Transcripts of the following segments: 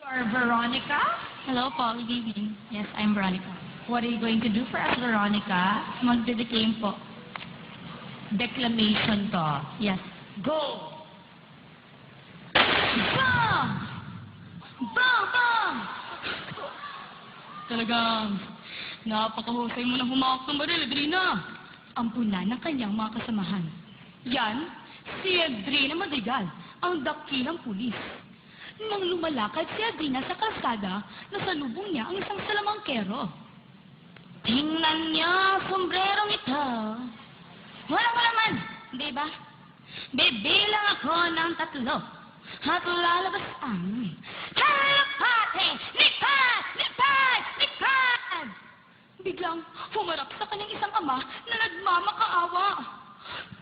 are Veronica. Hello po, good evening. Yes, I'm Veronica. What are you going to do for us, Veronica? Magdedeclaim po. Declamation to. Yes. Go! Bam! Bam! Bam! Talagang napakahusay mo na humawak ng baril, Adrina. Ampunan ng kanyang mga kasamahan. Yan, si Adrina Madrigal, ang dakilang pulis. Nang lumalakad si Adrina sa kalsada, nasalubong niya ang isang salamangkero. Tingnan niya, sombrerong ito. Walang malaman, di ba? Bibilang ako ng 3 at lalabas ang Halapate! Lipad! Lipad! Lipad! Biglang humarap sa kanyang isang ama na nagmamakaawa.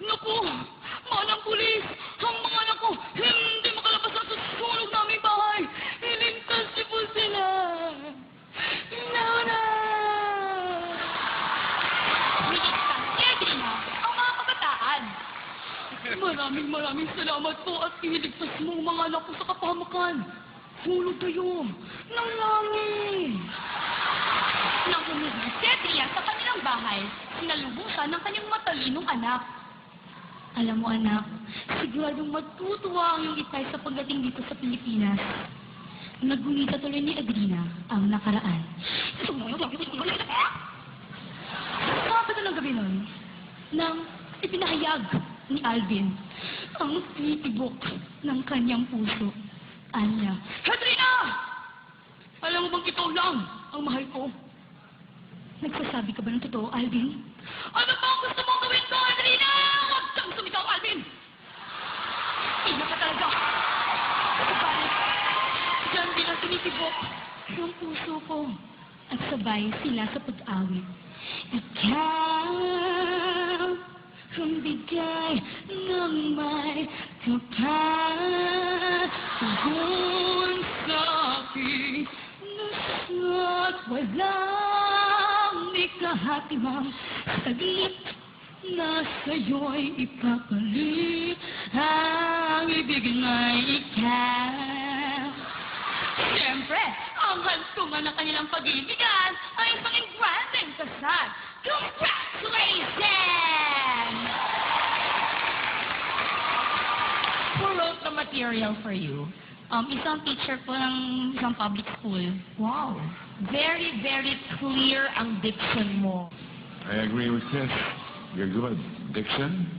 Naku! Manang pulis! Ang mga anak ko hindi makalabas sa susunog naming bahay! Iligtas niyo po sila! Nauna! Iligtas si Adrina ang mga kabataan. Maraming salamat po at iniligtas mo ang mga anak ko sa kapahamakan. Hulog kayo ng langit. Nang umuwi si Adrina sa kanilang bahay, sinalubusan ng kanyang matalinong anak. Alam mo anak, siguradong matutuwa ang iyong itay sa pagdating dito sa Pilipinas. Naggunita tuloy ni Adrina ang nakaraan. Kapag ng gabi nun, nang ipinahayag ni Alvin ang titibok ng kanyang puso. Anya, Adrina! Alam mo bang ikaw lang ang mahal ko? Nagsasabi ka ba ng totoo, Alvin? Ano ba ang gusto mong gawin ko, Adrina? Huwag kang sumigaw, Alvin! Iyak ka talaga! Subalit, diyan din ang tumitibok ng puso ko. At sabay sila sa pag-awit. Ikaw ang bigay ng may kapal. Tugon sa aking nasa't walang ikahatimang saglit na sa'yo'y ipapalit ang ibig na ikaw. Siyempre, ang hantungan ng kanilang pag-ibigan ay isang engranding kasal. Congratulations! Who wrote the material for you? Isang teacher po ng isang public school. Wow. Very clear ang diction mo. I agree with Chris. You're good. Diction,